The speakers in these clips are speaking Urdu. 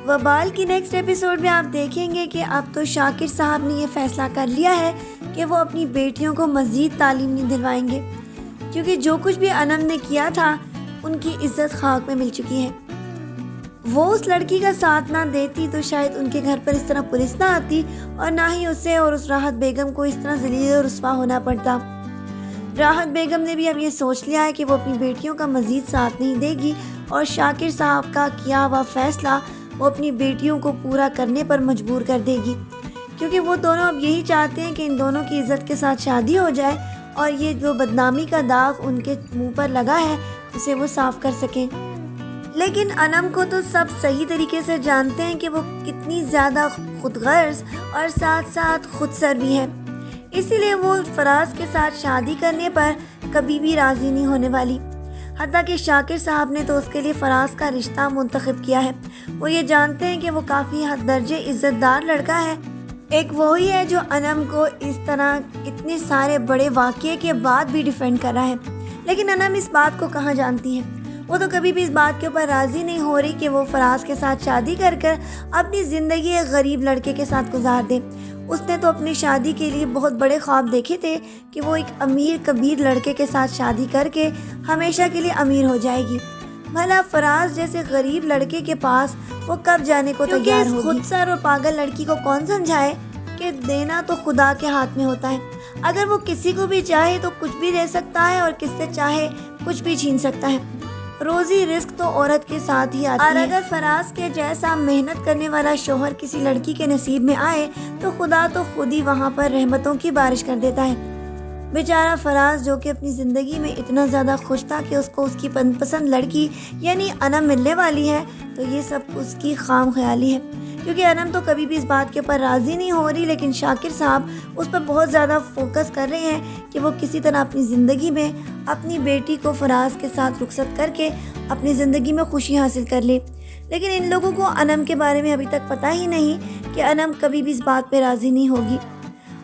وبال کی نیکسٹ ایپیسوڈ میں آپ دیکھیں گے کہ اب تو شاکر صاحب نے یہ فیصلہ کر لیا ہے کہ وہ اپنی بیٹیوں کو مزید تعلیم نہیں دلوائیں گے، کیونکہ جو کچھ بھی انم نے کیا تھا ان کی عزت خاک میں مل چکی ہے۔ وہ اس لڑکی کا ساتھ نہ دیتی تو شاید ان کے گھر پر اس طرح پولیس نہ آتی اور نہ ہی اسے اور اس راحت بیگم کو اس طرح ذلیل و رسوا ہونا پڑتا۔ راحت بیگم نے بھی اب یہ سوچ لیا ہے کہ وہ اپنی بیٹیوں کا مزید ساتھ نہیں دے گی اور شاکر صاحب کا کیا ہوا فیصلہ وہ اپنی بیٹیوں کو پورا کرنے پر مجبور کر دے گی، کیونکہ وہ دونوں اب یہی چاہتے ہیں کہ ان دونوں کی عزت کے ساتھ شادی ہو جائے اور یہ جو بدنامی کا داغ ان کے منہ پر لگا ہے اسے وہ صاف کر سکیں۔ لیکن انم کو تو سب صحیح طریقے سے جانتے ہیں کہ وہ کتنی زیادہ خود غرض اور ساتھ ساتھ خود سر بھی ہے، اسی لیے وہ فراز کے ساتھ شادی کرنے پر کبھی بھی راضی نہیں ہونے والی۔ حتیٰ کہ شاکر صاحب نے تو اس کے لیے فراز کا رشتہ منتخب کیا ہے۔ وہ یہ جانتے ہیں کہ وہ کافی حد درجے عزت دار لڑکا ہے، ایک وہی ہے جو انم کو اس طرح اتنے سارے بڑے واقعے کے بعد بھی ڈیفینڈ کر رہا ہے۔ لیکن انم اس بات کو کہاں جانتی ہے، وہ تو کبھی بھی اس بات کے اوپر راضی نہیں ہو رہی کہ وہ فراز کے ساتھ شادی کر اپنی زندگی ایک غریب لڑکے کے ساتھ گزار دے۔ اس نے تو اپنی شادی کے لیے بہت بڑے خواب دیکھے تھے کہ وہ ایک امیر کبیر لڑکے کے ساتھ شادی کر کے ہمیشہ کے لیے امیر ہو جائے گی۔ بھلا فراز جیسے غریب لڑکے کے پاس وہ کب جانے کو تیار ہوگی؟ خود سر اور پاگل لڑکی کو کون سمجھائے کہ دینا تو خدا کے ہاتھ میں ہوتا ہے، اگر وہ کسی کو بھی چاہے تو کچھ بھی دے سکتا ہے اور کس سے چاہے کچھ بھی چھین سکتا ہے۔ روزی رزق تو عورت کے ساتھ ہی آتی ہے، اور اگر فراز کے جیسا محنت کرنے والا شوہر کسی لڑکی کے نصیب میں آئے تو خدا تو خود ہی وہاں پر رحمتوں کی بارش کر دیتا ہے۔ بیچارہ فراز جو کہ اپنی زندگی میں اتنا زیادہ خوش تھا کہ اس کو اس کی پسند لڑکی یعنی انم ملنے والی ہے، تو یہ سب اس کی خام خیالی ہے، کیونکہ انم تو کبھی بھی اس بات کے اوپر راضی نہیں ہو رہی۔ لیکن شاکر صاحب اس پر بہت زیادہ فوکس کر رہے ہیں کہ وہ کسی طرح اپنی زندگی میں اپنی بیٹی کو فراز کے ساتھ رخصت کر کے اپنی زندگی میں خوشی حاصل کر لے۔ لیکن ان لوگوں کو انم کے بارے میں ابھی تک پتہ ہی نہیں کہ انم کبھی بھی اس بات پہ راضی نہیں ہوگی،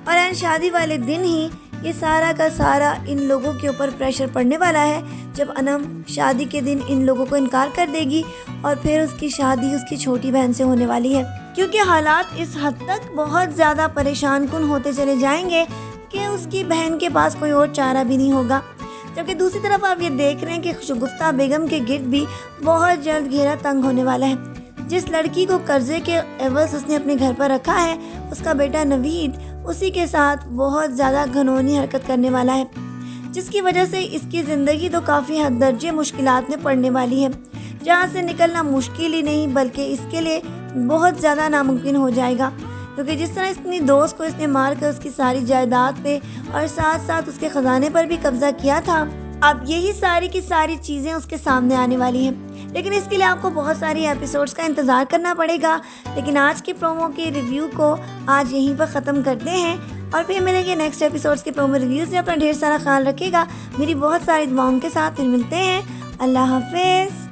اور ان شادی والے دن ہی یہ سارا کا سارا ان لوگوں کے اوپر پریشر پڑنے والا ہے، جب انم شادی کے دن ان لوگوں کو انکار کر دے گی اور پھر اس کی شادی اس کی چھوٹی بہن سے ہونے والی ہے، کیونکہ حالات اس حد تک بہت زیادہ پریشان کن ہوتے چلے جائیں گے کہ اس کی بہن کے پاس کوئی اور چارہ بھی نہیں ہوگا۔ جبکہ دوسری طرف آپ یہ دیکھ رہے ہیں کہ شگفتہ بیگم کے گرد بھی بہت جلد گھیرا تنگ ہونے والا ہے۔ جس لڑکی کو قرضے کے عوض اس نے اپنے گھر پر رکھا ہے، اس کا بیٹا نوید اسی کے ساتھ بہت زیادہ گھنونی حرکت کرنے والا ہے، جس کی وجہ سے اس کی زندگی تو کافی حد درجے مشکلات میں پڑنے والی ہے، جہاں سے نکلنا مشکل ہی نہیں بلکہ اس کے لیے بہت زیادہ ناممکن ہو جائے گا، کیونکہ جس طرح اپنی دوست کو اس نے مار کر اس کی ساری جائیداد پہ اور ساتھ ساتھ اس کے خزانے پر بھی قبضہ کیا تھا، اب یہی ساری کی ساری چیزیں اس کے سامنے آنے والی ہیں۔ لیکن اس کے لیے آپ کو بہت ساری ایپیسوڈز کا انتظار کرنا پڑے گا۔ لیکن آج کی پرومو کے ریویو کو آج یہیں پر ختم کرتے ہیں، اور پھر ملیں گے نیکسٹ ایپیسوڈز کے پرومو ریویوز میں۔ اپنا ڈھیر سارا خیال رکھے گا، میری بہت ساری دعاؤں کے ساتھ پھر ملتے ہیں۔ اللہ حافظ۔